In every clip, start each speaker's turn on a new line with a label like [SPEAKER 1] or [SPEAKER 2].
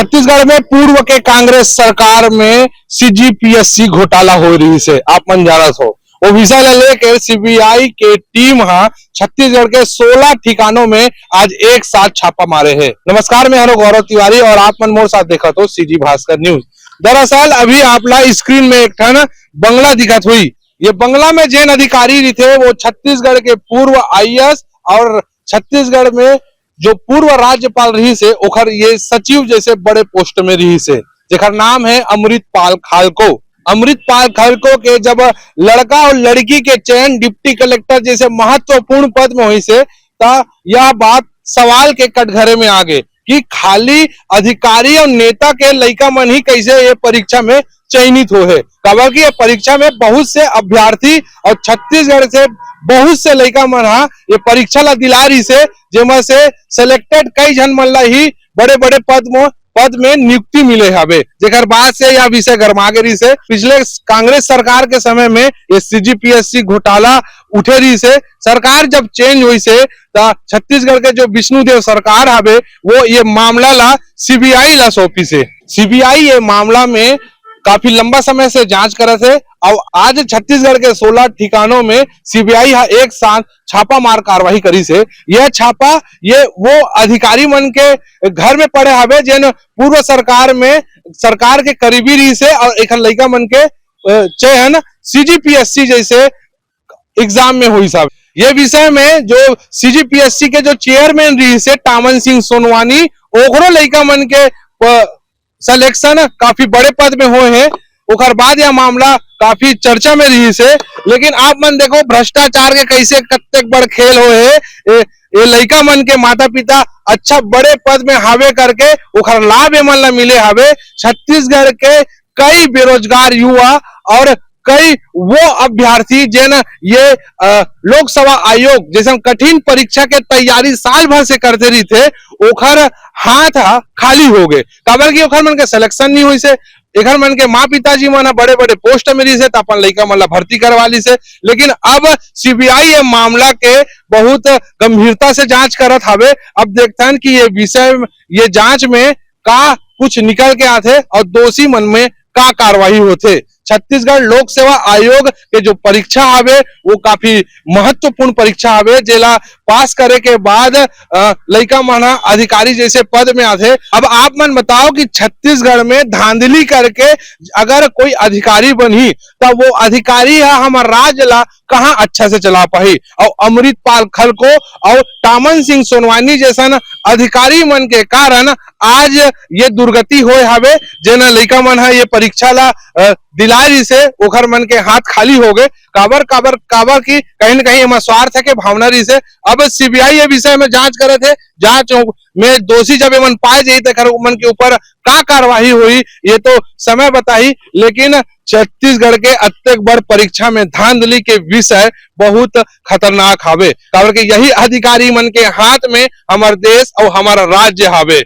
[SPEAKER 1] छत्तीसगढ़ में पूर्व के कांग्रेस सरकार में सीजीपीएससी घोटाला हो रही से आप मन जानत हो। वो विषय लेकर सीबीआई के टीम छत्तीसगढ़ के 16 ठिकानों में आज एक साथ छापा मारे हैं। नमस्कार, मैं हरो गौरव तिवारी और आप मन मोर साथ देखा तो सीजी भास्कर न्यूज। दरअसल अभी आपला स्क्रीन में एक ठन बंगला दिखत हुई। ये बंगला में जैन अधिकारी थे वो छत्तीसगढ़ के पूर्व आईएएस और छत्तीसगढ़ में जो पूर्व राज्यपाल रही से ओखर ये सचिव जैसे बड़े पोस्ट में रही से, जेकर नाम है अमृतपाल खालको। अमृतपाल खालको के जब लड़का और लड़की के चयन डिप्टी कलेक्टर जैसे महत्वपूर्ण पद में हुई से यह बात सवाल के कटघरे में आ गए कि खाली अधिकारी और नेता के लड़का मन ही कैसे ये परीक्षा में चयनित हो है। कबर की ये परीक्षा में बहुत से अभ्यर्थी और छत्तीसगढ़ से बहुत से लड़का मन ये परीक्षा ला दिला रही से, जेमा से सिलेक्टेड कई जन मन ला ही बड़े बड़े पद में नियुक्ति मिले हवे। जेकर बाद से यह विषय गरमा गई से पिछले कांग्रेस सरकार के समय में ये सीजीपीएससी घोटाला उठे रही से। सरकार जब चेंज हुई से छत्तीसगढ़ के जो विष्णुदेव सरकार हवे वो ये मामला ला सीबीआई ला सौंपी से। सीबीआई ये मामला में काफी लंबा समय से जांच करत है और आज छत्तीसगढ़ के 16 ठिकानों में सीबीआई एक साथ छापा मार कार्रवाई करी से। यह छापा ये वो अधिकारी मन के घर में पड़े हवे जिन पूर्व सरकार में सरकार के करीबी रही से और एक लड़का मन के चयन सीजीपीएससी जैसे एग्जाम में हुई साहब। ये विषय में जो सीजीपीएससी के जो चेयरमैन रही से टामन सिंह सोनवानी, ओकरो लड़का मन के सिलेक्शन काफी बड़े पद में हुए हैं। उकर बाद यह मामला काफी चर्चा में रही से। लेकिन आप मन देखो भ्रष्टाचार के कैसे कत्तेक बड़ खेल हुए है। ये लड़का मन के माता पिता अच्छा बड़े पद में हावे करके उखर लाभ एमन ला मिले हावे। छत्तीसगढ़ के कई बेरोजगार युवा और कई वो अभ्यर्थी जिन ये लोकसभा आयोग जैसे कठिन परीक्षा के तैयारी साल भर से करते रही थे, ओखर हाथ खाली हो गए। काबर की ओखर मन के सिलेक्शन नहीं हुई से। एखर मन के माँ पिताजी मन बड़े बड़े पोस्ट में रही से तो अपन लड़का मन ला भर्ती करवा ली से। लेकिन अब सीबीआई ये मामला के बहुत गंभीरता से जांच करत हवे। अब देखते कि ये विषय ये जांच में का कुछ निकल के आते और दोषी मन में का कार्रवाई होते। छत्तीसगढ़ लोक सेवा आयोग के जो परीक्षा हवे वो काफी महत्वपूर्ण परीक्षा हवे, जेला पास करे के बाद लड़का मन अधिकारी जैसे पद में आते। अब आप मन बताओ कि छत्तीसगढ़ में धांधली करके अगर कोई अधिकारी बनी तो वो अधिकारी हमारे राज्य ला कहाँ अच्छा से चला पाही। और अमृतपाल खलको और टामन सिंह सोनवानी जैसा अधिकारी मन के कारण आज ये दुर्गति होए हवे। जेना लड़का मन ये परीक्षा ला दिलाई से ओखर मन के हाथ खाली हो गए। काबर की कहीं न कहीं हमारा स्वार्थ है के भावना रही से। अब सीबीआई ये विषय में जांच करे थे, जांच में दोषी जब मन पाए जाए तो मन के ऊपर का कार्रवाई हुई ये तो समय बताई। लेकिन छत्तीसगढ़ के अत्यंत बड़ परीक्षा में धांधली के विषय बहुत खतरनाक हवे। काबर के यही अधिकारी मन के हाथ में हमार देश और हमारा राज्य हवे।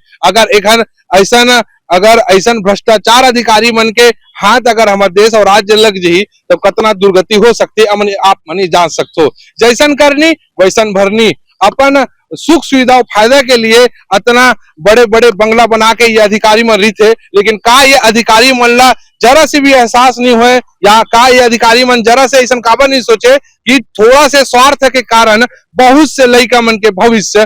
[SPEAKER 1] अगर ऐसा भ्रष्टाचार अधिकारी मन के हाथ अगर हमारे देश और राज्य लग जी तो कितना दुर्गति हो सकती है आप मनी जान सकते हो। जैसन करनी वैसन भरनी। अपन सुख सुविधा फायदा के लिए इतना बड़े बड़े बंगला बना के ये अधिकारी मन रही थे। लेकिन का ये अधिकारी मन ला जरा से भी एहसास नहीं हुए या का ये अधिकारी मन जरा से ऐसा काबर नहीं सोचे कि थोड़ा से स्वार्थ के कारण बहुत से लड़का मन के भविष्य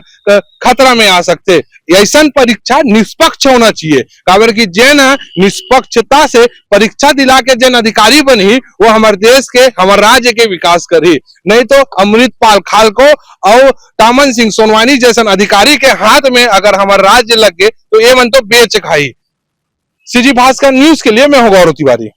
[SPEAKER 1] खतरा में आ सकते। ऐसा परीक्षा निष्पक्ष होना चाहिए। काबर की जैन निष्पक्षता से परीक्षा दिला के जैन अधिकारी बनी वो हमारे देश के हमारे राज्य के विकास करी। नहीं तो अमृतपाल खालको और टामन सिंह सोनवानी जैसा अधिकारी के हाथ में अगर हमारा राज्य लग गए तो ये मन तो बेच खाई। सीजी भास्कर न्यूज के लिए मैं हूं गौरव तिवारी।